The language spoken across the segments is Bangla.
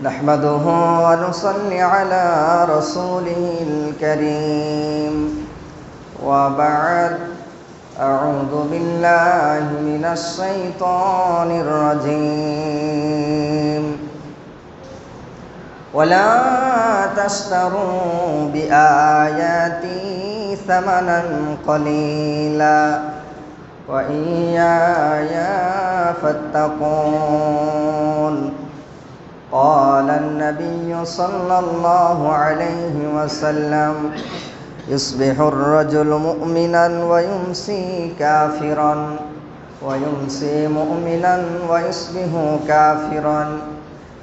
نحمده ونصلي على رسوله الكريم وبعد أعوذ بالله من الشيطان الرجيم ولا تشتروا بآياتي ثمنا قليلا وإياي فاتقون قال النبي صلى الله عليه وسلم يصبح الرجل مؤمنا ويمسي كافرا ويمسي مؤمنا ويصبح كافرا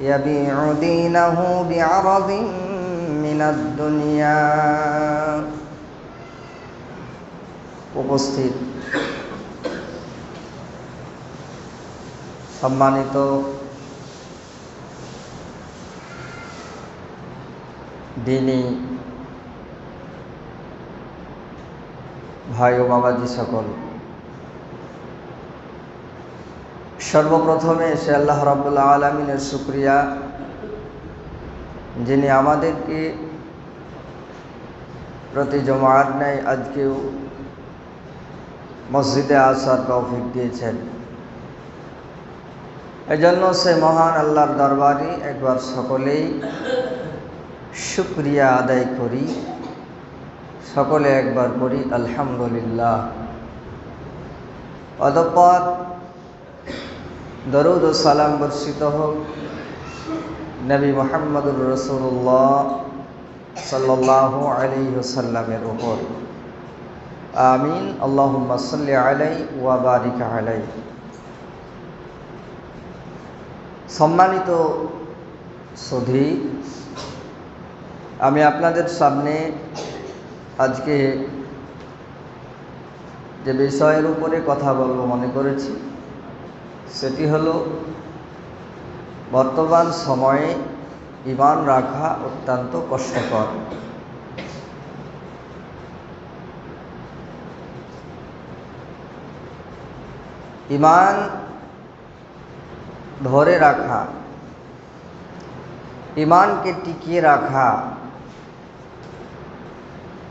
يبيع دينه بعرض من الدنيا উপস্থিত সম্মানিত দিনী ভাই ও বাবাজি সকল, সর্বপ্রথমে সে আল্লাহ রাব্বুল আলামিনের শুকরিয়া, যিনি আমাদেরকে প্রতি জুমার ন্যায় আজকেও মসজিদে আসার তৌফিক দিয়েছেন। এজন্য সে মহান আল্লাহর দরবারে একবার সকলেই শুকরিয়া আদায় করি, সকলে একবার করি আলহামদুলিল্লাহ। অতঃপর দরুদ ও সালাম বর্ষিত হোক নবী মুহাম্মদুর রাসূলুল্লাহ সাল্লাল্লাহু আলাইহি ওয়াসাল্লামের উপর। আমিন। আল্লাহুম্মা সাল্লি আলাইহি ওয়া বারিক আলাইহি। সম্মানিত সুধী, আমি আপনাদের সামনে আজকে যে বিষয়ের উপরে কথা বলবো মনে করেছি, সেটি হলো বর্তমান সময়ে ঈমান রাখা অত্যন্ত কষ্টকর। ঈমান ধরে রাখা, ঈমানকে টিকিয়ে রাখা,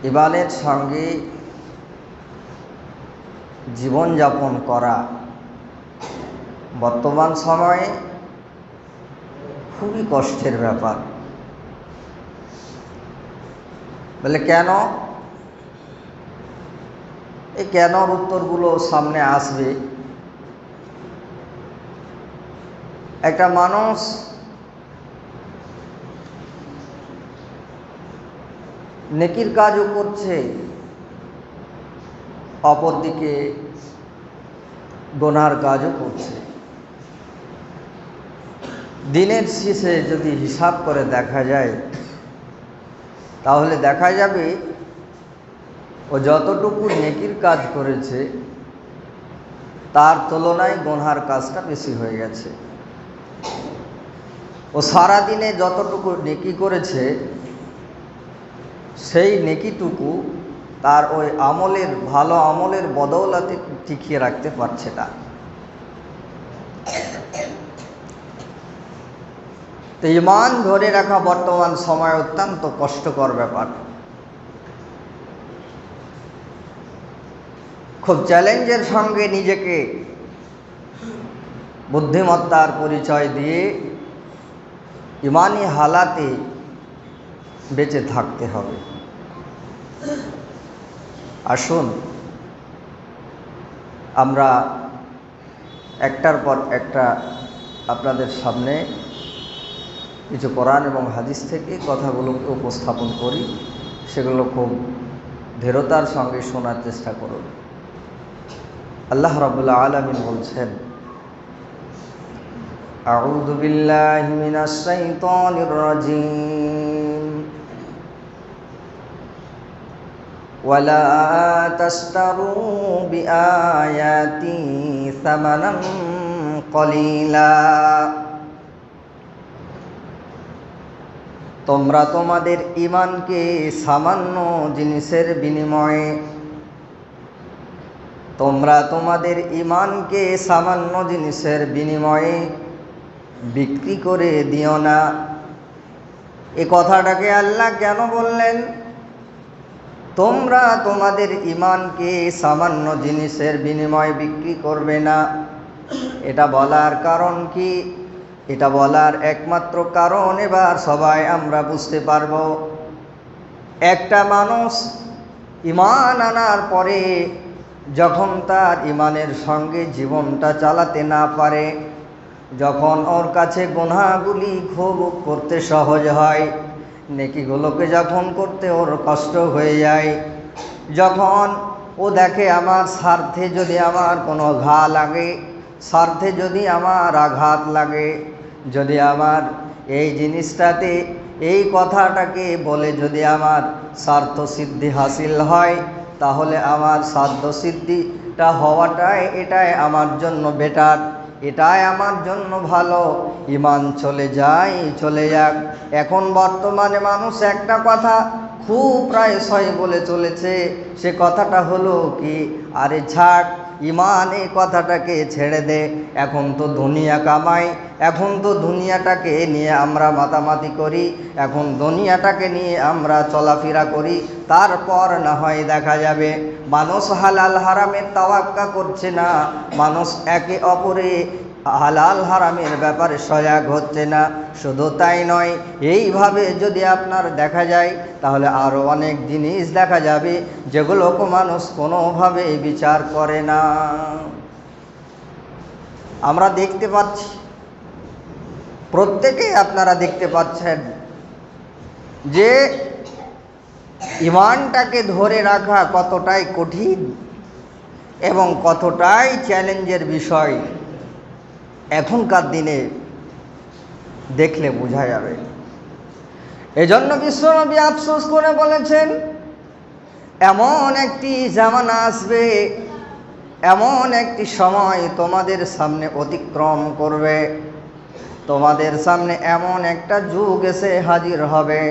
ঈমানের সঙ্গে জীবনযাপন করা বর্তমান সময়ে খুবই কষ্টের ব্যাপার। বলে কেন? এই কেনর উত্তরগুলো সামনে আসবে। একটা মানুষ নেকির কাজও করছে, অপরদিকে গুনার কাজও করছে। দিনের শেষে যদি হিসাব করে দেখা যায়, তাহলে দেখা যাবে ও যতটুকু নেকির কাজ করেছে তার তুলনায় গুনার কাজটা বেশি হয়ে গেছে। ও সারা দিনে যতটুকু নেকি করেছে সেই নেকিটুকু তার ওই আমলের, ভালো আমলের বদৌলতে টিকিয়ে রাখতে পারছে না। তো ঈমান ধরে রাখা বর্তমান সময় অত্যন্ত কষ্টকর ব্যাপার। খুব চ্যালেঞ্জের সঙ্গে নিজেকে বুদ্ধিমত্তার পরিচয় দিয়ে ঈমানি হালাতে বেঁচে থাকতে হবে। আসুন আমরা একটার পর একটা আপনাদের সামনে কিছু কোরআন এবং হাদিস থেকে কথাগুলোকে উপস্থাপন করি, সেগুলো খুব ধীরতার সঙ্গে শোনার চেষ্টা করুন। আল্লাহ রাব্বুল আলামিন বলছেন, আউযু বিল্লাহি মিনাশ শাইতানির রাজীম ওয়ালা তাশতারু বিআয়াতি সামানান কলিলা। তোমরা তোমাদের ঈমানকে সামান্য জিনিসের বিনিময়ে তোমরা তোমাদের ঈমানকে সামান্য জিনিসের বিনিময়ে বিক্রি করে দিও না। এই কথাটাকে আল্লাহ কেন বললেন? তোমরা তোমাদের ঈমানকে সামান্য জিনিসের বিনিময়ে বিক্রি করবে না। এটা বলার কারণ কি? এটা বলার একমাত্র কারণ এবার সবাই আমরা বুঝতে পারবো। একটা মানুষ ঈমান আনার পরে যখন তার ঈমানের সঙ্গে জীবনটা চালাতে না পারে, যখন ওর কাছে গুনাহগুলি খুব করতে সহজ হয়, নেকিগুলোকে যখন করতে ওর কষ্ট হয়ে যায়, যখন ও দেখে আমার স্বার্থে যদি আমার কোনো ঘা লাগে, স্বার্থে যদি আমার আঘাত লাগে, যদি আমার এই জিনিসটাতে এই কথাটাকে বলে যদি আমার স্বার্থ সিদ্ধি হাসিল হয়, তাহলে আমার স্বার্থ সিদ্ধিটা হওয়াটাই এটাই আমার জন্য বেটার, এটাই আমার জন্য ভালো। ঈমান চলে যায়, চলে যাক। এখন বর্তমানে মানুষ একটা কথা খুব প্রায়শই বলে চলেছে, সে কথাটা হলো কি, আরে ছাড়, ঈমান এই কথাটাকে ছেড়ে দে, এখন তো দুনিয়া কামাই, এখন তো দুনিয়াটাকে নিয়ে আমরা মাতামাতি করি, এখন দুনিয়াটাকে নিয়ে আমরা চলাফেরা করি, তারপর না হয় দেখা যাবে। মানুষ হালাল হারামের তাওয়াক্কা করছে না, মানুষ একে অপরে হালাল হারামের ব্যাপারে সজাগ হচ্ছে না। শুধু তাই নয়, এইভাবে যদি আপনার দেখা যায় তাহলে আরও অনেক জিনিস দেখা যাবে যেগুলোকে মানুষ কোনোভাবে বিচার করে না। আমরা দেখতে পাচ্ছি, প্রত্যেকেই আপনারা দেখতে পাচ্ছেন যে ঈমানটাকে ধরে রাখা কতটাই কঠিন এবং কতটাই চ্যালেঞ্জের বিষয় এখনকার দিনে দেখলে বোঝা যাবে। এজন্য বিশ্বনবী আফসোস করে বলেছেন, এমন একটি জামানা আসবে, এমন একটি সময় তোমাদের সামনে অতিক্রম করবে, তোমাদের সামনে এমন একটা যুগ এসে হাজির হবে,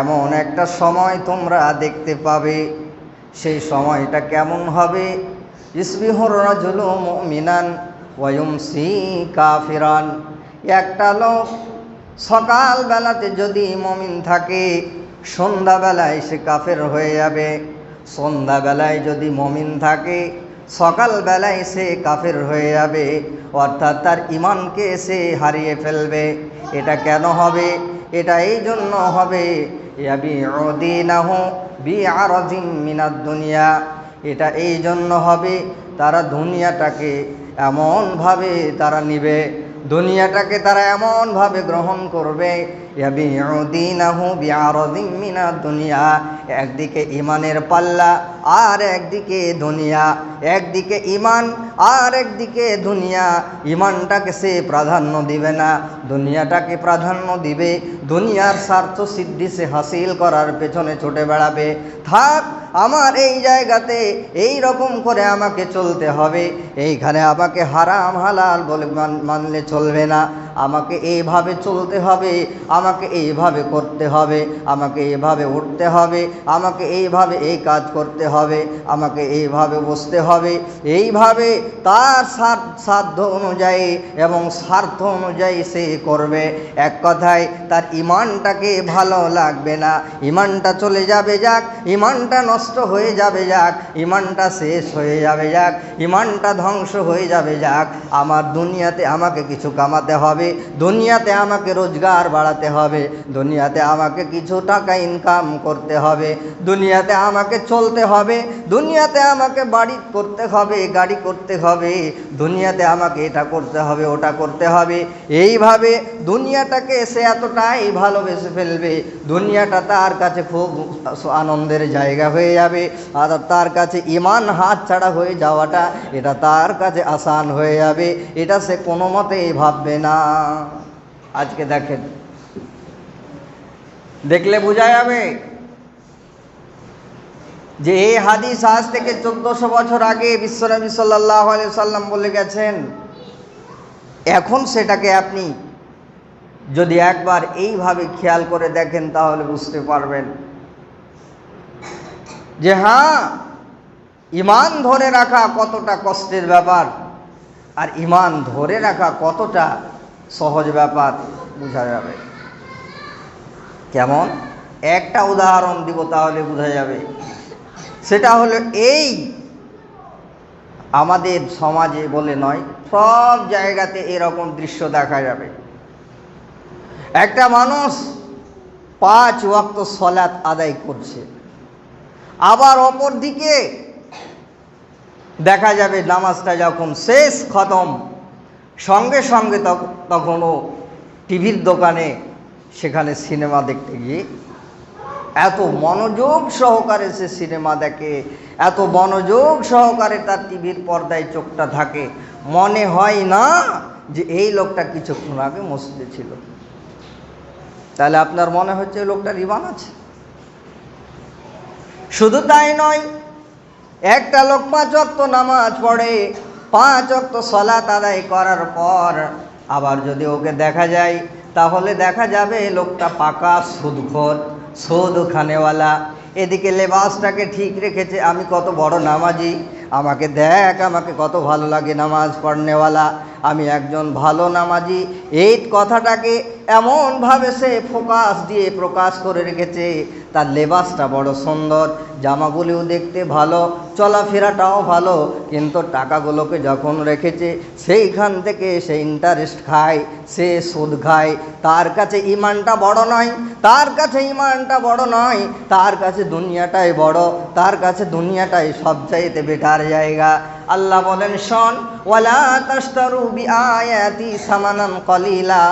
এমন একটা সময় তোমরা দেখতে পাবে। সেই সময়টা কেমন হবে? ইসবিহুর রাজুলু মুমিনান ওয়া ইউমসি কাফিরান। একটা লোক সকালবেলাতে যদি মুমিন থাকে, সন্ধ্যাবেলায় সে কাফের হয়ে যাবে। সন্ধ্যাবেলায় যদি মুমিন থাকে, সকালবেলায় সে কাফের হয়ে যাবে, অর্থাৎ তার ঈমানকে সে হারিয়ে ফেলবে। এটা কেন হবে? এটা এই জন্য হবে, ইয়াবিউ দীনাহু বিআরাজিম মিনাদ দুনিয়া। এটা এই জন্য হবে, তারা দুনিয়াটাকে এমনভাবে তারা নিবে, দুনিয়াটাকে তারা এমনভাবে গ্রহণ করবে, ইয়াবিউ দীনাহু বিআরাজিম মিনাদ দুনিয়া। একদিকে ঈমানের পাল্লা আর একদিকে দুনিয়া, একদিকে ঈমান আর একদিকে দুনিয়া। ঈমানটাকে সে প্রাধান্য দিবে না, দুনিয়াটাকে প্রাধান্য দিবে, দুনিয়ার স্বার্থ সিদ্ধি সে হাসিল করার পেছনে ছুটে বেড়াবে। থাক, আমার এই জায়গাতে এই রকম করে আমাকে চলতে হবে, এইখানে আমাকে হারাম হালাল বলে মানলে চলবে না, আমাকে এইভাবে চলতে হবে, আমাকে এইভাবে করতে হবে, আমাকে এইভাবে উঠতে হবে, আমাকে এইভাবে এই কাজ করতে হবে, আমাকে এইভাবে বসতে হবে। এইভাবে তার সাধ্য অনুযায়ী এবং স্বার্থ অনুযায়ী সে করবে। এক কথায় তার ঈমানটাকে ভালো লাগবে না, ঈমানটা চলে যাবে যাক, ঈমানটা নষ্ট হয়ে যাবে যাক, ঈমানটা শেষ হয়ে যাবে যাক, ঈমানটা ধ্বংস হয়ে যাবে যাক। আমার দুনিয়াতে আমাকে কিছু কামাতে হবে, দুনিয়াতে আমাকে রোজগার বাড়াতে হবে, দুনিয়াতে আমাকে কিছু টাকা ইনকাম করতে হবে, দুনিয়াতে আমাকে চলতে হবে, দুনিয়াতে আমাকে বাড়ি করতে হবে, গাড়ি করতে হবে, দুনিয়াতে আমাকে এটা করতে হবে, ওটা করতে হবে। এইভাবে দুনিয়াটাকে সে এতটাই ভালোবেসে ফেলবে, দুনিয়াটা তার কাছে খুব আনন্দের জায়গা হয়ে যাবে, আর তার কাছে ঈমান হাত ছাড়া হয়ে যাওয়াটা এটা তার কাছে আসান হয়ে যাবে, এটা সে কোনো মতেই ভাববে না। আজকে দেখেন, দেখলে বোঝা যাবে যে এই হাদিস আজ থেকে 1400 বছর আগে বিশ্বনবী সাল্লাল্লাহু আলাইহি সাল্লাম বলে গেছেন। এখন সেটাকে আপনি যদি একবার এইভাবে খেয়াল করে দেখেন তাহলে বুঝতে পারবেন যে হ্যাঁ, ঈমান ধরে রাখা কতটা কষ্টের ব্যাপার আর ঈমান ধরে রাখা কতটা সহজ ব্যাপার বোঝা যাবে। কেমন? একটা উদাহরণ দিব তাহলে বোঝা যাবে। সেটা হলো এই আমাদের সমাজে বলে নয়, সব জায়গাতে এরকম দৃশ্য দেখা যাবে। একটা মানুষ 5 ওয়াক্ত সালাত আদায় করছে, আবার অপর দিকে দেখা যাবে নামাজটা যখন শেষ খতম, সঙ্গে সঙ্গে তখনও টিভির দোকানে সেখানে সিনেমা দেখতে গিয়ে এত মনোযোগ সহকারে সে সিনেমা দেখে, এত মনোযোগ সহকারে তার টিভির পর্দায় চোখটা থাকে, মনে হয় না যে এই লোকটা কিছুক্ষণ আগে মসজিদে ছিল। তাহলে আপনার মনে হচ্ছে লোকটার ঈমান আছে? শুধু তাই নয়, একটা লোক 5 ওয়াক্ত নামাজ পড়ে, 5 ওয়াক্ত সালাত আদায় করার পর আবার যদি ওকে দেখা যায়, তাহলে দেখা যাবে লোকটা পাকা সুদখোর, সুদ খানেওয়ালা। এদিকে লেবাসটাকে ঠিক রেখেছে, আমি কত বড় নামাজি, আমাকে দেখ, আমাকে কত ভালো লাগে নামাজ পড়নেওয়ালা, আমি একজন ভালো নামাজি। এই কথাটাকে এমনভাবে সে ফোকাস দিয়ে প্রকাশ করে রেখেছে। তার লেবাসটা বড় সুন্দর, জামাগুলিও দেখতে ভালো, চলাফেরাটাও ভালো, কিন্তু টাকাগুলোকে যখন রেখেছে সেইখান থেকে সে ইন্টারেস্ট খায়, সে সুদ খায়। তার কাছে ইমানটা বড় নয়, তার কাছে ইমানটা বড় নয়, তার কাছে দুনিয়াটাই বড়, তার কাছে দুনিয়াটাই সবচাইতে বেকার জায়গা। আল্লাহ বলেন, শোন, ওয়ালা তাশতারু বিআয়াতি সামানান কলিলা,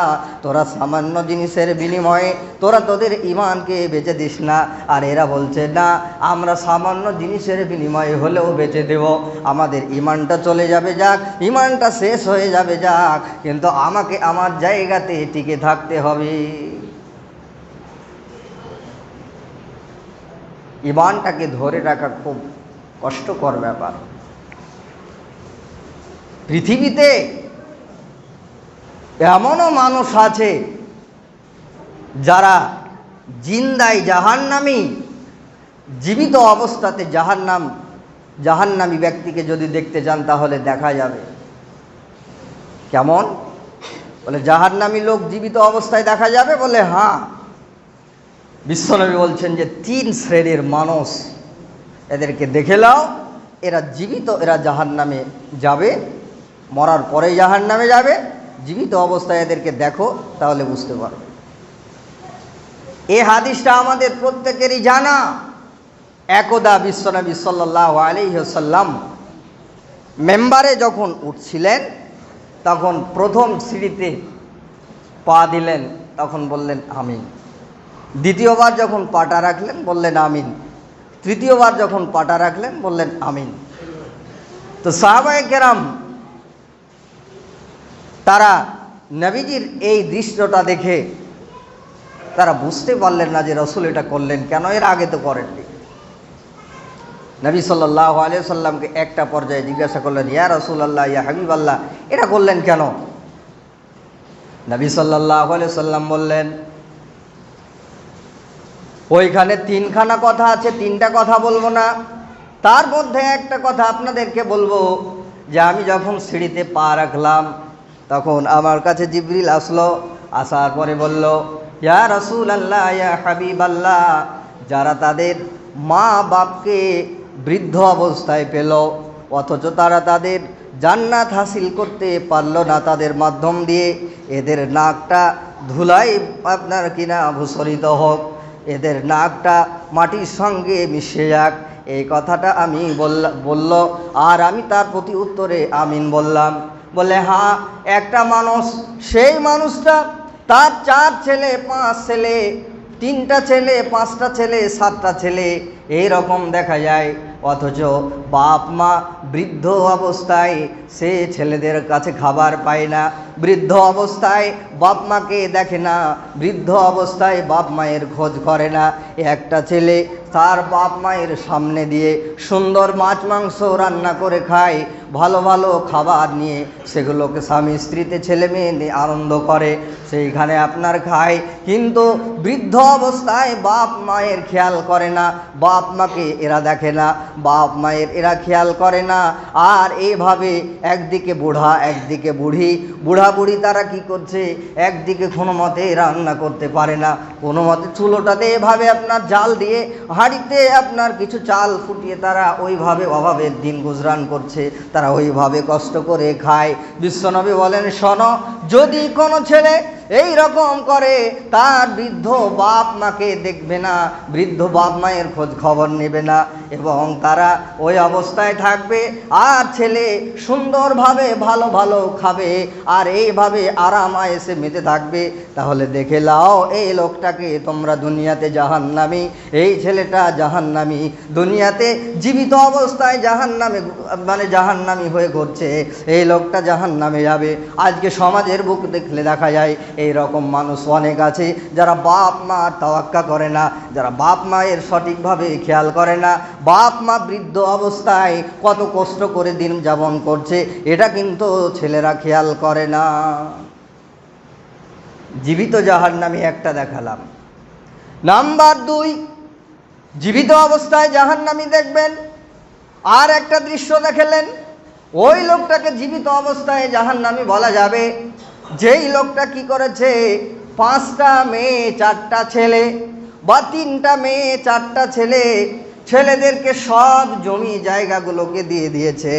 তোরা সামান্য জিনিসের বিনিময়ে তোরা তোদের ইমানকে বেচে দিস না। আর এরা বলছে, না, আমরা সামান্য জিনিসের বিনিময়ে হলেও বেচে দেব, আমাদের ইমানটা চলে যাবে যাক, ইমানটা শেষ হয়ে যাবে যাক, কিন্তু আমাকে আমার জায়গাতে টিকে থাকতে হবে। ইমানটাকে ধরে রাখা খুব কষ্টকর ব্যাপার। পৃথিবীতে এমনও মানুষ আছে যারা জিন্দায় জাহান্নামী, জীবিত অবস্থাতে জাহান্নামী ব্যক্তিকে যদি দেখতে যান তাহলে দেখা যাবে। কেমন? বলে জাহান্নামী লোক জীবিত অবস্থায় দেখা যাবে? বলে হ্যাঁ। বিশ্বনবী বলছেন যে 3 শ্রেণীর মানুষ, এদেরকে দেখে নাও, এরা জীবিত, এরা জাহান্নামে যাবে, মরার পরে জাহান্নামে যাবে, জীবিত অবস্থায় এদেরকে দেখো তাহলে বুঝতে পারবে। এই হাদিসটা আমাদের প্রত্যেকেরই জানা। একদা বিশ্বনবী সাল্লাল্লাহু আলাইহি ওয়াসাল্লাম মেম্বারে যখন উঠছিলেন, তখন প্রথম সিঁড়িতে পা দিলেন, তখন বললেন আমিন। দ্বিতীয়বার যখন পাটা রাখলেন বললেন আমিন। তৃতীয়বার যখন পাটা রাখলেন বললেন আমিন। তো সাহাবায়ে কেরাম তারা নবীজির এই দৃশ্যটা দেখে তারা বুঝতে পারলেন না যে রাসূল এটা করলেন কেন, এর আগে তো করেননি। নবী সাল্লাল্লাহু আলাইহি সাল্লামকে একটা পর্যায়ে জিজ্ঞাসা করলেন, ইয়া রাসূলুল্লাহ, ইয়া হাবিবাল্লাহ, এটা করলেন কেন? নবী সাল্লাল্লাহু আলাইহি সাল্লাম বললেন, ওইখানে 3খানা কথা আছে, 3টা কথা বলবো না, তার মধ্যে একটা কথা আপনাদেরকে বলবো যে আমি যখন সিঁড়িতে পা রাখলাম তখন আমার কাছে জিবরিল আসলো, আসার পরে বলল, ইয়া রাসূলুল্লাহ, ইয়া হাবিবাল্লাহ, যারা তাদের মা বাপকে বৃদ্ধ অবস্থায় পেল অথচ তারা তাদের জান্নাত হাসিল করতে পারল না তাদের মাধ্যম দিয়ে, এদের নাকটা ধুলায় আপনার কিনা ভূষরিত হোক, এদের নাকটা মাটির সঙ্গে মিশে যাক, এই কথাটা আমি বলল। আর আমি তার প্রতি উত্তরে আমিন বললাম। বলে হ্যাঁ, একটা মানুষ, সেই মানুষটা তার 4 ছেলে 5 ছেলে, 3টা ছেলে 5টা ছেলে 7টা ছেলে এই রকম দেখা যায়, অথচ বাপ মা বৃদ্ধ অবস্থায় সে ছেলেদের কাছে খাবার পায় না, বৃদ্ধ অবস্থায় বাপ মাকে দেখে না, বৃদ্ধ অবস্থায় বাপ মায়ের খোঁজ করে না। একটা ছেলে তার বাপ মায়ের সামনে দিয়ে সুন্দর মাছ মাংস রান্না করে খায়, ভালো ভালো খাবার নিয়ে সেগুলোকে স্বামী স্ত্রীতে ছেলে মেয়ে নিয়ে আনন্দ করে, সেইখানে আপনার খায়, কিন্তু বৃদ্ধ অবস্থায় বাপ মায়ের খেয়াল করে না, বাপ মাকে এরা দেখে না, বাপ মায়ের এরা খেয়াল করে না। আর এইভাবে একদিকে বুড়া একদিকে বুড়ি, বুড়া বুড়া বুড়ি তারা কি করছে, একদিকে কোনো মতে রান্না করতে পারে না, কোনো মতে চুলোটাতে এভাবে আপনার জাল দিয়ে হাঁড়িতে আপনার কিছু চাল ফুটিয়ে তারা ওইভাবে অভাবের দিন গুজরান করছে, তারা ওইভাবে কষ্ট করে খায়। বিশ্বনবী বলেন, শোনো, যদি কোনো ছেলে এই রকম করে তার বৃদ্ধ বাপ মাকে দেখবে না, বৃদ্ধ বাপ মায়ের খোঁজ খবর নেবে না, এবং তারা ওই অবস্থায় থাকবে, আর ছেলে সুন্দরভাবে ভালো ভালো খাবে আর এইভাবে আরাম আয়েসে মেতে থাকবে, তাহলে দেখে লাও এই লোকটাকে তোমরা দুনিয়াতে জাহান্নামী, এই ছেলেটা জাহান্নামী, দুনিয়াতে জীবিত অবস্থায় জাহান্নামে মানে জাহান্নামী হয়ে ঘুরছে, এই লোকটা জাহান্নামে যাবে। আজকে সমাজের বুক দেখলে দেখা যায় এই রকম মানুষ অনেক আছে, যারা বাপ মা তাওয়াক্কা করে না, যারা বাপ মায়ের সঠিকভাবে খেয়াল করে না, বাপ মা বৃদ্ধ অবস্থায় কত কষ্ট করে দিন যাপন করছে, এটা কিন্তু ছেলেরা খেয়াল করে না। জীবিত জাহান্নামী একটা দেখালাম। নাম্বার 2, জীবিত অবস্থায় জাহান্নামী দেখবেন। আর একটা দৃশ্য দেখালেন, ওই লোকটাকে জীবিত অবস্থায় জাহান্নামী বলা যাবে যেই লোকটা কি করেছে, 5টা মেয়ে 4টা ছেলে, বা 3টা মেয়ে 4টা ছেলে, ছেলেদেরকে সব জমি জায়গাগুলোকে দিয়ে দিয়েছে,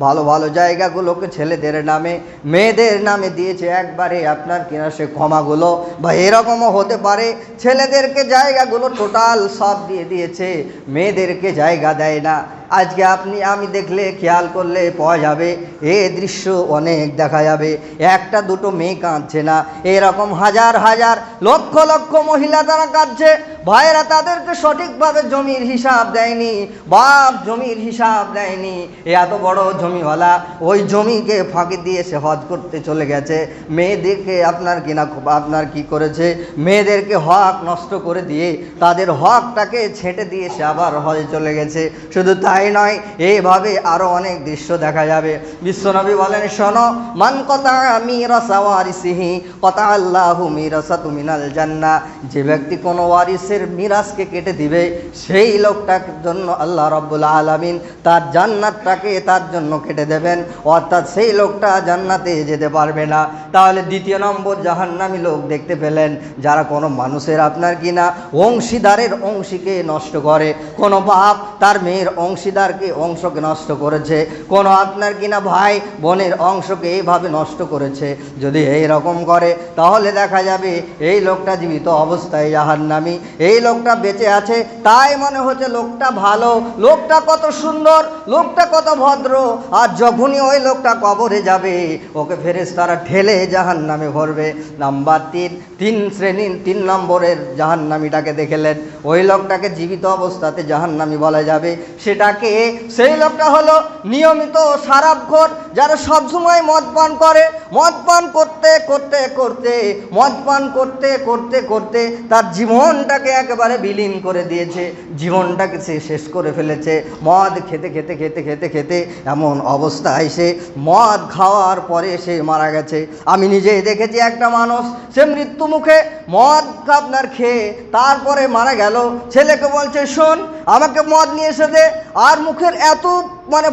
ভালো ভালো জায়গাগুলোকে ছেলেদের নামে মেয়েদের নামে দিয়েছে একবারে আপনার কিনা সে ক্ষমাগুলো, বা এরকমও হতে পারে ছেলেদেরকে জায়গাগুলো টোটাল সব দিয়ে দিয়েছে, মেয়েদেরকে জায়গা দেয় না। আজকে আপনি আমি দেখলে খেয়াল করলে পাওয়া যাবে, এই দৃশ্য অনেক দেখা যাবে। 1টা 2টো মেয়ে কাঁদছে না, এরকম হাজার হাজার লক্ষ লক্ষ মহিলা তারা কাঁদছে। ভাইয়েরা, তাদেরকে সঠিকভাবে জমির হিসাব দেয়নি, বাপ জমির হিসাব দেয়নি। এত বড় জমিওয়ালা ওই জমিকে ফাঁকি দিয়ে সে হজ করতে চলে গেছে, মেয়েদেরকে আপনার কি করেছে, মেয়েদেরকে হক নষ্ট করে দিয়ে তাদের হকটাকে ছেঁটে দিয়ে সে আবার হজে চলে গেছে। শুধু তাই নয়, এইভাবে আরো অনেক দৃশ্য দেখা যাবে। বিশ্বনবী বলেন, শোনো, মান কতা মিরাসা ওয়ারিসিহি কতা আল্লাহু মিরাসাতু মিনাল জান্নাহ, যে ব্যক্তি কোনো ওয়ারিসের মিরাসকে কেটে দিবে, সেই লোকটার জন্য আল্লাহ রাব্বুল আলামিন তার জান্নাতটাকে তার জন্য কেটে দেবেন, অর্থাৎ সেই লোকটা জান্নাতে যেতে পারবে না। তাহলে 2 নম্বর জাহান্নামী লোক দেখতে পেলেন, যারা কোনো মানুষের আপনার কিনা অংশীদারের অংশীকে নষ্ট করে, কোনো বাপ তার মেয়ের অংশকে নষ্ট করেছে, কোনো আপনার কিনা ভাই বোনের অংশকে এইভাবে নষ্ট করেছে। যদি এই রকম করে তাহলে দেখা যাবে এই লোকটা জীবিত অবস্থায় জাহান্নামী। এই লোকটা বেঁচে আছে তাই মনে হচ্ছে লোকটা ভালো, লোকটা কত সুন্দর, লোকটা কত ভদ্র, আর যখনই ওই লোকটা কবরে যাবে ওকে ফেরেশতারা ঠেলে জাহান্নামে ভরবে। নাম্বার 3 শ্রেণীর 3 নম্বরের জাহান্নামীটাকে দেখলেন, ওই লোকটাকে জীবিত অবস্থাতে জাহান্নামী বলা যাবে। সেটাকে সেই লোকটা হলো নিয়মিত শরাবখোর, যারা সবসময় মদ পান করে, মদ পান করতে করতে করতে মদ পান করতে করতে করতে তার জীবনটাকে একেবারে বিলীন করে দিয়েছে, জীবনটাকে সে শেষ করে ফেলেছে। মদ খেতে খেতে খেতে খেতে খেতে এমন অবস্থায় সে মদ খাওয়ার পরে সে মারা গেছে। আমি নিজেই দেখেছি একটা মানুষ, সে মৃত্যু মুখে মদ আপনার খেয়ে তারপরে মারা গেল। ছেলেকে বলছে, শোন আমাকে মদ নিয়ে এসে দে, আর মুখের এত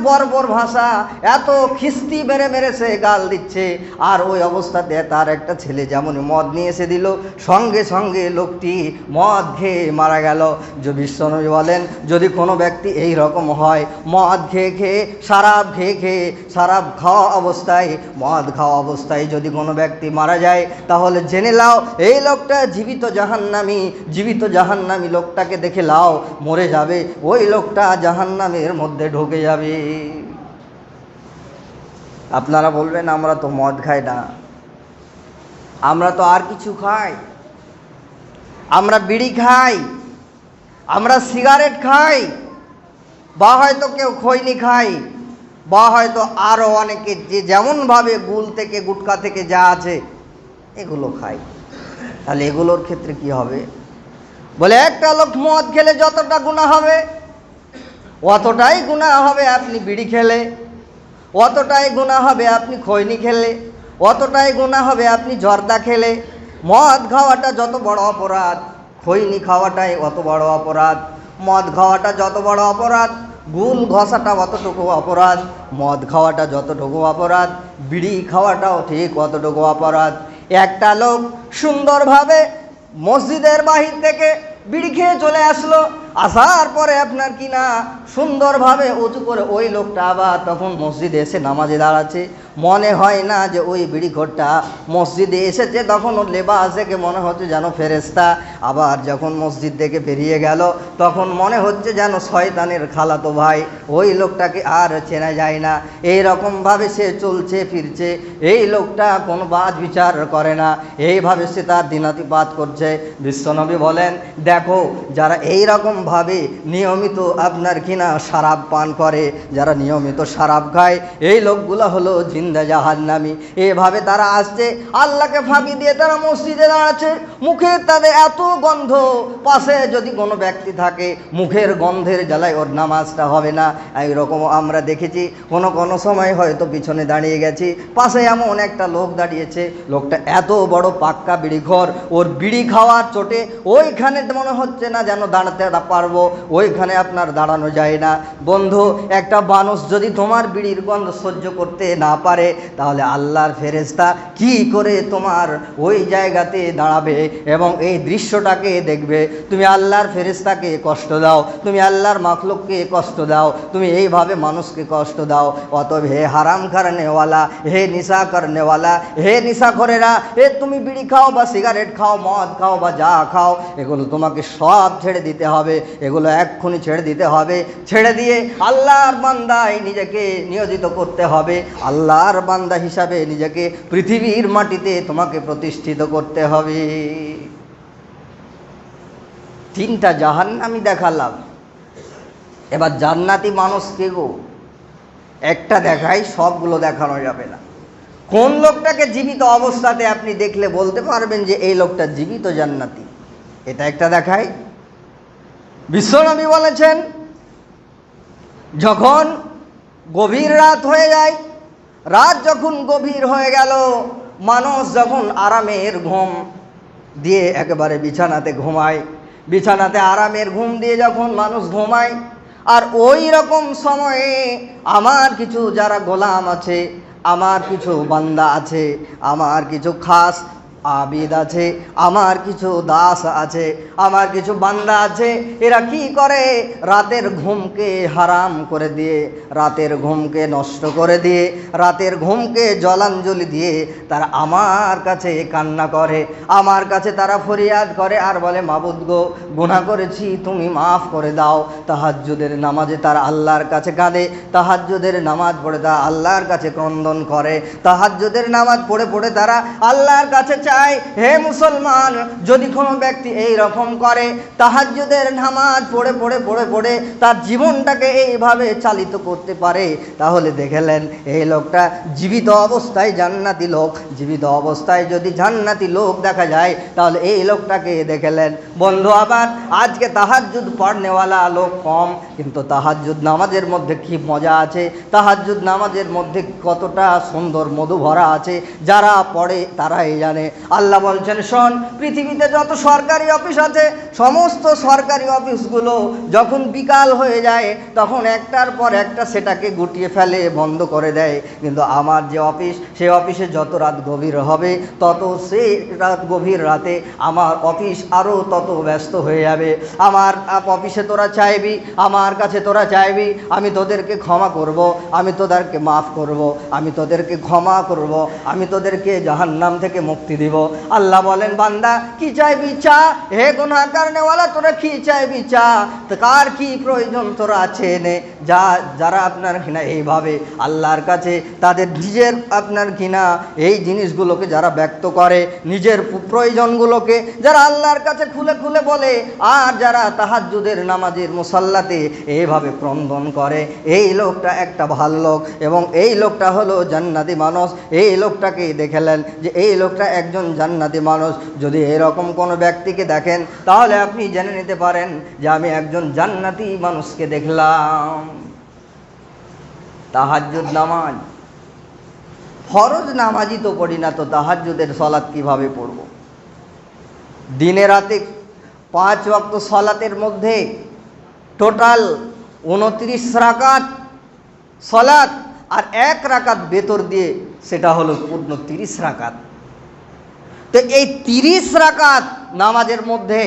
বর্বর ভাষা, এত খিস্তি মেরে মেরে সে গাল দিচ্ছে। আর ওই অবস্থাতে তার একটা ছেলে যেমনই মদ নিয়ে এসে দিল, সঙ্গে সঙ্গে লোকটি মদ খেয়ে মারা গেল। যে বিশ্বনবী বলেন, যদি কোনো ব্যক্তি এই রকম হয়, মদ খেয়ে খেয়ে শরাব খাওয়া অবস্থায়, মদ খাওয়া অবস্থায় যদি কোনো ব্যক্তি মারা যায়, তাহলে জেনে লাও এই লোকটা জীবিত জাহান্নামী লোকটাকে দেখে লাও মরে যাবে, ওই লোকটা জাহান্নামের মধ্যে ঢুকে যাবে। আপনারা বলবেন, আমরা তো মদ খাই না, আমরা তো আর কিছু খাই, আমরা বিড়ি খাই, আমরা সিগারেট খাই, বা হয়তো কেউ খৈনি খাই, বা হয়তো আরো অনেকে যে যেমনভাবে গুল থেকে গুটকা থেকে যা আছে এগুলো খাই। তাহলে এগুলোর ক্ষেত্রে কি হবে? বলে, একটা লোক মদ খেলে যতটা গুনাহ হবে অতটাই গুনাহ হবে আপনি বিড়ি খেলে, অতটাই গুনাহ হবে আপনি খৈনি খেলে, অতটাই গুনাহ হবে আপনি জর্দা খেলে। মদ খাওয়াটা যত বড় অপরাধ, খৈনি খাওয়াটাই অত বড় অপরাধ। মদ খাওয়াটা যত বড় অপরাধ, গুল ঘষাটা অতটুকু অপরাধ, মদ খাওয়াটা যতটুকু অপরাধ, বিড়ি খাওয়াটাও ঠিক অতটুকু অপরাধ। একটা লোক সুন্দরভাবে মসজিদের বাহির থেকে বিড়ি খেয়ে চলে আসলো, আসার পরে আপনার কিনা সুন্দরভাবে উঁচু করে ওই লোকটা আবার তখন মসজিদে এসে নামাজে দাঁড়াচ্ছে। মনে হয় না যে ওই বিড়িখোরটা মসজিদে এসেছে, তখন ওর লেবাস দেখে মনে হচ্ছে যেন ফেরেশতা। আবার যখন মসজিদ থেকে বেরিয়ে গেল তখন মনে হচ্ছে যেন শয়তানের খালাতো ভাই, ওই লোকটাকে আর চেনা যায় না। এই রকমভাবে সে চলছে ফিরছে, এই লোকটা কোনো বাদ বিচার করে না, এইভাবে সে তার দিনাতিপাত করছে। বিশ্বনবী বলেন, দেখো যারা এই রকমভাবে নিয়মিত আপনার কিনা শরাব পান করে, যারা নিয়মিত শরাব খায়, এই লোকগুলো হলো জিন্দা জাহান্নামী। এভাবে তারা আসছে, আল্লাহকে ফাঁকি দিয়ে তারা মসজিদে দাঁড়াচ্ছে, মুখে তাদের এত গন্ধ, পাশে যদি কোনো ব্যক্তি থাকে মুখের গন্ধের জ্বালায় ওর নামাজটা হবে না। এইরকম আমরা দেখেছি, কোনো সময় হয়তো পিছনে দাঁড়িয়ে গেছি, পাশে এমন একটা লোক দাঁড়িয়েছে, লোকটা এত বড় পাক্কা বিড়িখোর, ওর বিড়ি খাওয়ার চোটে ওইখানে মনে হচ্ছে না যেন দাঁড়াতে পারবো, ওইখানে আপনার দাঁড়ানো যায় না। বন্ধু, একটা মানুষ যদি তোমার বিড়ির গন্ধ সহ্য করতে না পারে, তাহলে আল্লাহর ফেরেশতা কি করে তোমার ওই জায়গাতে দাঁড়াবে এবং এই দৃশ্যটাকে দেখবে? তুমি আল্লাহর ফেরেশতাকে কষ্ট দাও, তুমি আল্লাহর মাখলুককে কষ্ট দাও, তুমি এইভাবে মানুষকে কষ্ট দাও। অতএব হে হারাম খানেওয়ালা, হে নিশা করনেওয়ালা, হে নিশাখোরেরা, তুমি বিড়ি খাও বা সিগারেট খাও, মদ খাও বা যা খাও, এগুলো তোমাকে সব ছেড়ে দিতে হবে, এগুলো এক্ষুনি ছেড়ে দিতে হবে। ছেড়ে দিয়ে আল্লাহর বান্দায় নিজেকে নিয়োজিত করতে হবে, আল্লাহর বান্দা হিসাবে নিজেকে পৃথিবীর মাটিতে তোমাকে প্রতিষ্ঠিত করতে হবে। তিনটা জাহান্নামী দেখালাম, এবার জান্নাতি মানুষ কে গো? একটা দেখাই, সবগুলো দেখানো যাবে না। কোন লোকটাকে জীবিত অবস্থাতে আপনি দেখলে বলতে পারবেন যে এই লোকটা জীবিত জান্নাতি? এটা একটা দেখাই। বিশ্বনবী বলেছেন, যখন গভীর রাত হয়ে যায়, রাত যখন গভীর হয়ে গেল, মানুষ যখন আরামের ঘুম দিয়ে একেবারে বিছানাতে ঘুমায়, বিছানাতে আরামের ঘুম দিয়ে যখন মানুষ ঘুমায়, আর ওই রকম সময়ে আমার কিছু যারা গোলাম আছে, আমার কিছু বান্দা আছে, আমার কিছু খাস আবিদ আছে, আমার কিছু দাস আছে, আমার কিছু বান্দা আছে, এরা কি করে? রাতের ঘুমকে হারাম করে দিয়ে, রাতের ঘুমকে নষ্ট করে দিয়ে, রাতের ঘুমকে জলাঞ্জলি দিয়ে তারা আমার কাছে কান্না করে, আমার কাছে তারা ফরিয়াদ করে আর বলে, মাবুদ গো, গুনাহ করেছি, তুমি মাফ করে দাও। তাহাজ্জুদের নামাজে তারা আল্লাহর কাছে কাঁদে, তাহাজ্জুদের নামাজ পড়ে তারা আল্লাহর কাছে ক্রন্দন করে, তাহাজ্জুদের নামাজ পড়ে পড়ে তারা আল্লাহর কাছে চায়। হে মুসলমান, যদি কোনো ব্যক্তি এই রকম করে, তাহাজ্জুদের নামাজ পড়ে পড়ে পড়ে পড়ে তার জীবনটাকে এইভাবে চালিত করতে পারে, তাহলে দেখলেন এই লোকটা জীবিত অবস্থায় জান্নাতি লোক। জীবিত অবস্থায় যদি জান্নাতি লোক দেখা যায়, তাহলে এই লোকটাকে দেখলেন। বন্ধু, আবার আজকে তাহাজ্জুদ পড়নেওয়ালা লোক কম, কিন্তু তাহাজ্জুদ নামাজের মধ্যে কি মজা আছে, তাহাজ্জুদ নামাজের মধ্যে কতটা সুন্দর মধু ভরা আছে, যারা পড়ে তারাই জানে। আল্লাহ বলছেন, শোন, পৃথিবীতে যত সরকারি অফিস আছে, সমস্ত সরকারি অফিসগুলো যখন বিকাল হয়ে যায়, তখন একটার পর একটা সেটাকে গুটিয়ে ফেলে, বন্ধ করে দেয়। কিন্তু আমার যে অফিস, সে অফিসে যত রাত গভীর হবে, তত সেই গভীর রাতে আমার অফিস আরও তত ব্যস্ত হয়ে যাবে। আমার অফিসে তোরা চাইবি, আমার কাছে তোরা চাইবি, আমি তোদেরকে ক্ষমা করব, আমি তোদেরকে মাফ করব, আমি তোদেরকে ক্ষমা করব, আমি তোদেরকে জাহান্নাম থেকে মুক্তি দিব। আল্লাহ বলেন, বান্দা কি চাইবি চা, হে গুনাহগার নেওয়ালা, তোরা কি চাইবি চা, কার কি প্রয়োজন তোরা আছে নে। যারা আপনার কিনা এইভাবে আল্লাহর কাছে তাদের নিজের আপনার কিনা এই জিনিসগুলোকে যারা ব্যক্ত করে, নিজের প্রয়োজনগুলোকে যারা আল্লাহর কাছে খুলে খুলে বলে, আর যারা তাহাজ্জুদের নামাজের মুসাল্লাতে এইভাবে ক্রন্দন করে, এই লোকটা একটা ভালো লোক এবং এই লোকটা হলো জান্নাতি মানুষ। এই লোকটাকে দেখলেন যে এই লোকটা একজন জান্নাতি মানুষ। যদি এরকম কোনো ব্যক্তিকে দেখেন, তাহলে আপনি জেনে নিতে পারেন যে আমি একজন জান্নাতি মানুষকে দেখলাম। তাহাজ্জুদ নামাজ ফরজ নামাজই তো পড়ি না, তো তাহাজ্জুদের সলাৎ কিভাবে পড়ব? দিনে রাতে 5 ওয়াক্ত সলাতের মধ্যে টোটাল 29 রাকাত সালাত, আর 1 রাকাত ভেতর দিয়ে, সেটা হলো পূর্ণ 30 রাকাত। তো এই 30 রাকাত নামাজের মধ্যে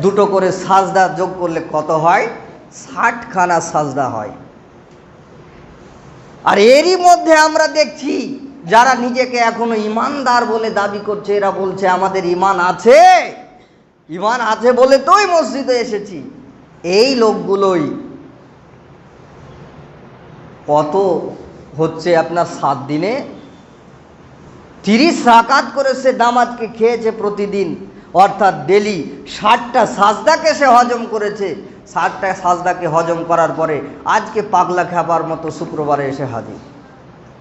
দুটো করে সাজদা যোগ করলে কত হয়? 60 খানা সাজদা হয়। আর এরই মধ্যে আমরা দেখছি যারা নিজেকে এখনো ইমানদার বলে দাবি করছে, এরা বলছে আমাদের ইমান আছে, ইমান আছে বলে তোই মসজিদে এসেছি। এই লোকগুলোই কত হচ্ছে আপনার 7 দিনে 30 রাকাত করে সে নামাজকে খেয়েছে প্রতিদিন, অর্থাৎ ডেলি 60টা সাজদাকে সে হজম করেছে। 60টা সাজদাকে হজম করার পরে আজকে পাগলা খাবার মতো শুক্রবারে এসে হাজির।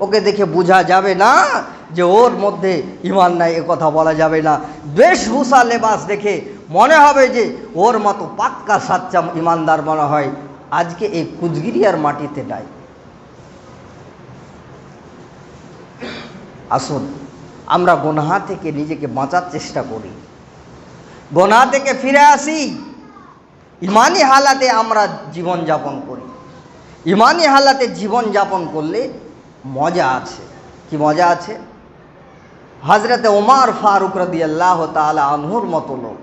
ওকে দেখে বোঝা যাবে না যে ওর মধ্যে ইমান নাই, এ কথা বলা যাবে না। বেশভূষা লেবাস দেখে মনে হবে যে ওর মতো পাক্কা সাচ্চা ইমানদার মনে হয়। আজকে এই কুচগিরিয়ার মাটিতে নাই। আসুন আমরা গুনাহ থেকে নিজেকে বাঁচার চেষ্টা করি, গুনাহ থেকে ফিরে আসি, ইমানি হালাতে আমরা জীবন যাপন করি। ইমানি হালাতে জীবন যাপন করলে মজা আছে। কি মজা আছে? হযরতে ওমর ফারুক রাদিয়াল্লাহু তাআলা আনহুর মতো লোক,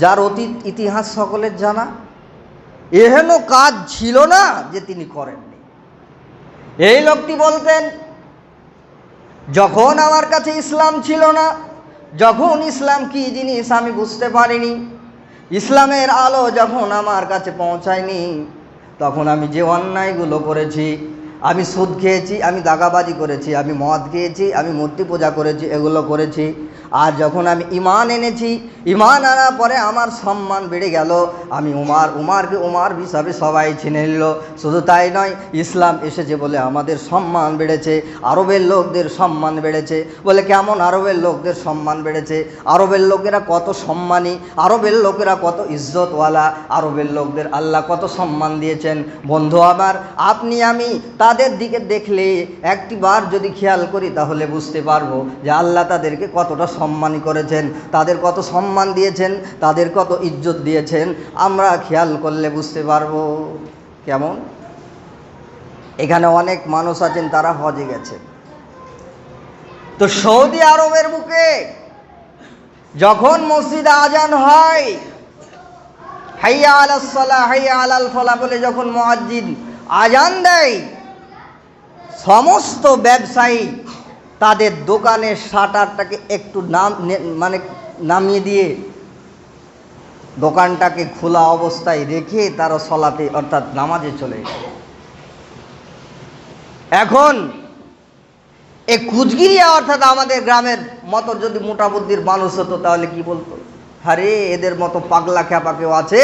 যার অতীত ইতিহাস সকলের জানা, এহেন কাজ ছিল না যে তিনি করেননি। এই লোকটি বলতেন, যখন আমার কাছে ইসলাম ছিল না, যখন ইসলাম কি জিনিস আমি বুঝতে পারিনি, ইসলামের আলো যখন আমার কাছে পৌঁছায়নি, তখন আমি যে অন্যায়গুলো করেছি, আমি সুদ খেয়েছি, আমি দাগাবাজি করেছি, আমি মদ খেয়েছি, আমি মূর্তি পূজা করেছি, এগুলো করেছি। আর যখন আমি ঈমান এনেছি, ঈমান আনার পরে আমার সম্মান বেড়ে গেল, আমি উমারকে উমার হিসাবে সবাই চিনে নিল। শুধু তাই নয়, ইসলাম এসেছে বলে আমাদের সম্মান বেড়েছে, আরবের লোকদের সম্মান বেড়েছে। বলে কেমন আরবের লোকদের সম্মান বেড়েছে? আরবের লোকেরা কত সম্মানী, আরবের লোকেরা কত ইজ্জতওয়ালা, আরবের লোকদের আল্লাহ কত সম্মান দিয়েছেন। বন্ধু আমার, আপনি আমি তাদের দিকে দেখলে একটিবার যদি খেয়াল করি তাহলে বুঝতে পারবো যে আল্লাহ তাদেরকে কতটা সম্মানী করেছেন, তাদের কত সম্মান দিয়েছেন, তাদের কত ইজ্জত দিয়েছেন। আমরা খেয়াল করলে বুঝতে পারবো। কেমন? এখানে অনেক মানুষ আছেন তারা হজে গেছে, তো সৌদি আরবের বুকে যখন মসজিদে আজান হয়, হাইয়া আলাস সালাহ হাইয়া আলাল ফালাহ বলে যখন মুয়াজ্জিন আজান দেয়, সমস্ত ব্যবসায়ী তাদের দোকানের শাটারটাকে একটু নামিয়ে দিয়ে দোকানটাকে খোলা অবস্থায় রেখে তারা সলাতে অর্থাৎ নামাজে চলে যায়। এখন এই কুচগিরিয়া অর্থাৎ আমাদের গ্রামের মতো যদি মোটা বুদ্ধির মানুষ হতো তাহলে কি বলতো? আরে এদের মতো পাগলা খ্যাপা কেউ আছে?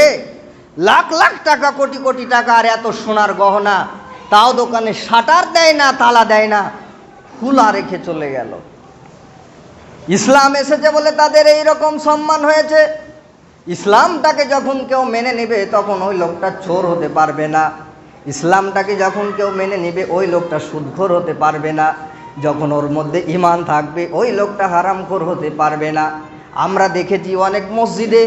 লাখ লাখ টাকা, কোটি কোটি টাকা আর এত সোনার গহনা, তাও দোকানে শাটার দেয় না, তালা দেয় না, খোলা রেখে চলে গেল। ইসলাম এসেছে বলে তাদের এই রকম সম্মান হয়েছে। ইসলামটাকে যখন কেউ মেনে নেবে তখন ওই লোকটা চোর হতে পারবে না। ইসলামটাকে যখন কেউ মেনে নেবে ওই লোকটা সুদখোর হতে পারবে না। যখন ওর মধ্যে ঈমান থাকবে ওই লোকটা হারামখোর হতে পারবে না। আমরা দেখেছি অনেক মসজিদে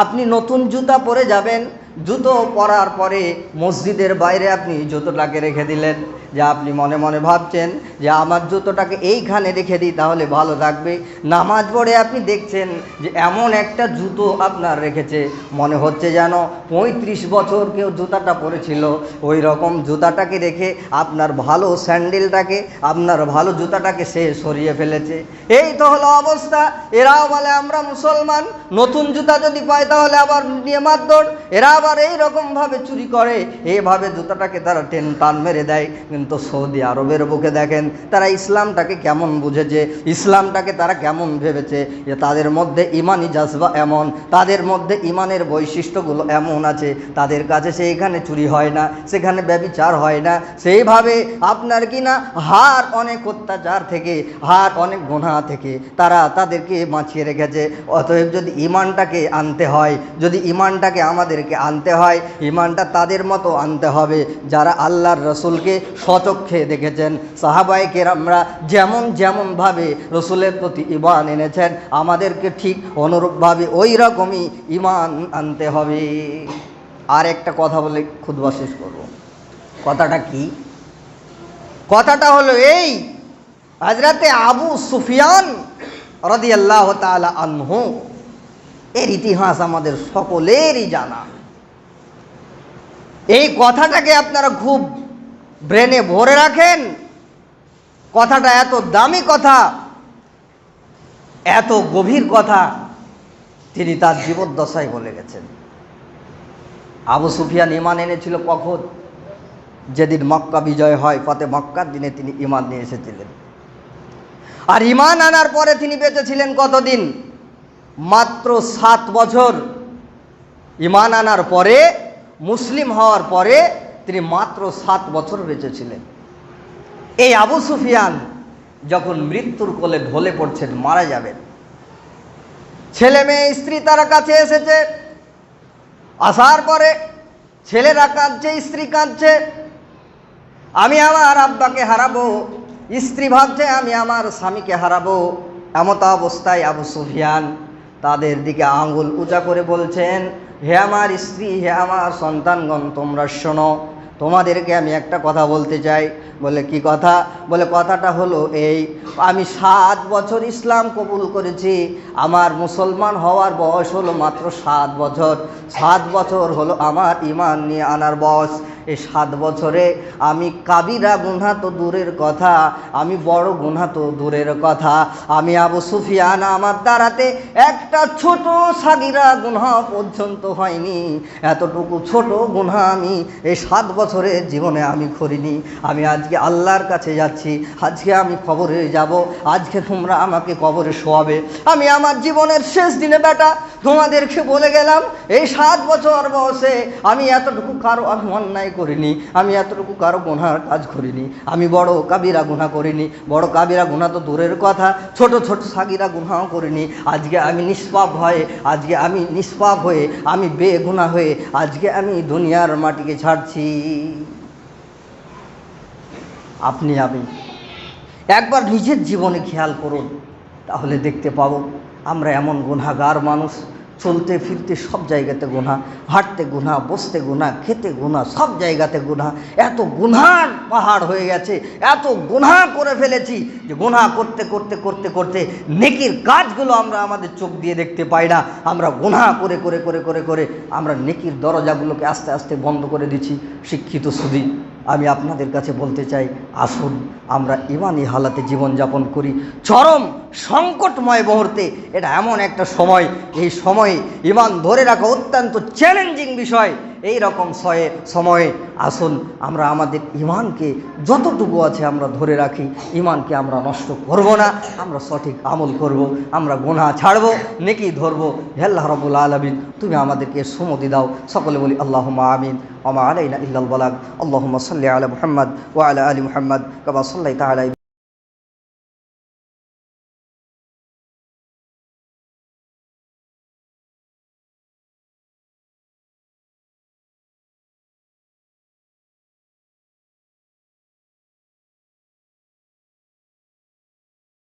আপনি নতুন জুতা পরে যাবেন, জুতো পরার পরে মসজিদের বাইরে আপনি জুতোটাকে রেখে দিলেন, যে আপনি মনে মনে ভাবছেন যে আমার জুতোটাকে এইখানে রেখে দিই তাহলে ভালো থাকবে। নামাজ পড়ে আপনি দেখছেন যে এমন একটা জুতো আপনার রেখেছে, মনে হচ্ছে যেন 35 বছর কেউ জুতাটা পরেছিল। ওই রকম জুতাটাকে রেখে আপনার ভালো স্যান্ডেলটাকে, আপনার ভালো জুতাটাকে সে সরিয়ে ফেলেছে। এই তো হলো অবস্থা। এরাও বলে আমরা মুসলমান, নতুন জুতা যদি পায় তাহলে আবার নিয়ে মারধর। এরা আবার এইরকমভাবে চুরি করে, এইভাবে জুতাটাকে তারা টান মেরে দেয়। কিন্তু সৌদি আরবের বুকে দেখেন তারা ইসলামটাকে কেমন বুঝেছে, ইসলামটাকে তারা কেমন ভেবেছে, যে তাদের মধ্যে ইমানি জাজবা এমন, তাদের মধ্যে ইমানের বৈশিষ্ট্যগুলো এমন আছে, তাদের কাছে সেইখানে চুরি হয় না, সেখানে ব্যভিচার হয় না। সেইভাবে আপনার কি না হার অনেক অত্যাচার থেকে, হার অনেক গুনাহ থেকে তারা তাদেরকে বাঁচিয়ে রেখেছে। অতএব যদি ইমানটাকে আনতে হয়, যদি ইমানটাকে আমাদেরকে আনতে হয়, ইমানটা তাদের মতো আনতে হবে যারা আল্লাহর রসুলকে স্বচক্ষে দেখেছেন। সাহাবায়ে কেরামরা যেমনভাবে রসুলের প্রতি ঈমান এনেছেন, আমাদেরকে ঠিক অনুরূপভাবে ওই রকমই ঈমান আনতে হবে। আর একটা কথা বলে খুতবা শেষ করব। কথাটা কি? কথাটা হলো এই, হযরতে আবু সুফিয়ান রাদিয়াল্লাহু তাআলা আনহু এর ইতিহাস আমাদের সকলেরই জানা। এই কথাটাকে আপনারা খুব ব্রেনে ভরে রাখেন। কথাটা এত দামি কথা, এত গভীর কথা, তিনি তার জীবদ্দশায় বলে গেছেন। আবু সুফিয়ান ঈমান এনেছিল কখন? যেদিন মক্কা বিজয় হয়, ফতে মক্কার দিনে তিনি ঈমান নিয়ে এসেছিলেন। আর ঈমান আনার পরে তিনি বেঁচেছিলেন কতদিন? মাত্র 7 বছর। ঈমান আনার পরে, মুসলিম হওয়ার পরে তিনি মাত্র 7 বছর বেঁচেছিলেন। এই আবু সুফিয়ান যখন মৃত্যুর কোলে ঢলে পড়ছেন, মারা যাবেন, ছেলে মেয়ে স্ত্রী তারা কাছে এসেছে। আসার পরে ছেলেরা কাঁদছে, স্ত্রী কাঁদছে, আমি আমার আব্বাকে হারাবো। স্ত্রী ভাবছে আমি আমার স্বামীকে হারাবো। এমত অবস্থায় আবু সুফিয়ান তাদের দিকে আঙ্গুল উঁচা করে বলছেন, হে আমার স্ত্রী, হে আমার সন্তানগণ, তোমরা শোনো, তোমাদেরকে আমি একটা কথা বলতে চাই। বলে কি কথা? বলে কথাটা হলো এই, আমি 7 বছর ইসলাম কবুল করেছি। আমার মুসলমান হওয়ার বয়স হলো মাত্র 7 বছর। 7 বছর হলো আমার ঈমান নিয়ে আনার বয়স। এই 7 বছরে আমি কাবিরা গুনাহ তো দূরের কথা, আমি বড় গুনাহ তো দূরের কথা, আমি আবু সুফিয়ান আমার দ্বারাতে একটা ছোট সাগিরা গুনাহ পর্যন্ত হয়নি। এতটুকু ছোট গুনাহ আমি এই 7 বছরের জীবনে আমি করিনি। আমি আজকে আল্লাহর কাছে যাচ্ছি, আজকে আমি কবরে যাব, আজকে তোমরা আমাকে কবরে শোয়াবে। আমি আমার জীবনের শেষ দিনে বেটা তোমাদেরকে বলে গেলাম, এই 7 বছর বয়সে আমি এতটুকু কারো আমি অন্যায় করিনি, আমি এতটুকু কারো গুনার কাজ করিনি, আমি বড় কাবিরা গুনাহ করিনি। বড় কাবিরা গুনাহ তো দূরের কথা, ছোট ছোট সাগিরা গুনাহও করিনি। আজকে আমি নিষ্পাপ হয়ে, আজকে আমি নিষ্পাপ হয়ে, আমি বেগুনাহ হয়ে আজকে আমি দুনিয়ার মাটিকে ছাড়ছি। আপনি আমি একবার নিজের জীবনে খেয়াল করুন, তাহলে দেখতে পাবো আমরা এমন গুনাহগার মানুষ। চলতে ফিরতে সব জায়গাতে গুনাহ, হাঁটতে গুনাহ, বসতে গুনাহ, খেতে গুনাহ, সব জায়গাতে গুনাহ। এত গুনাহর পাহাড় হয়ে গেছে, এত গুনাহ করে ফেলেছি যে গুনাহ করতে করতে করতে করতে নেকির কাজগুলো আমরা আমাদের চোখ দিয়ে দেখতে পাই না। আমরা গুনাহ করে করে করে করে করে আমরা নেকির দরজাগুলোকে আস্তে আস্তে বন্ধ করে দিচ্ছি। শিক্ষিত সুধী, আমি আপনাদের কাছে বলতে চাই, আসুন আমরা ঈমানি হালাতে জীবনযাপন করি। চরম সংকটময় মুহূর্তে এটা এমন একটা সময়, এই সময়ে ঈমান ধরে রাখা অত্যন্ত চ্যালেঞ্জিং বিষয়। এই রকম সময়ে আসুন আমরা আমাদের ঈমানকে যতটুকু আছে আমরা ধরে রাখি। ঈমানকে আমরা নষ্ট করব না, আমরা সঠিক আমল করব, আমরা গুনাহ ছাড়ব, নেকি ধরব। হে আল্লাহ রাব্বুল আলামিন, তুমি আমাদেরকে সুমতি দাও। সকলে বলি আল্লাহুম্মা আমিন। ওয়া মা আলাইনা ইল্লাল বালাগ। আল্লাহুম্মা সাল্লি আলা মুহাম্মদ ওয়া আলা আলি মুহাম্মদ কামা সাল্লাইতা আলা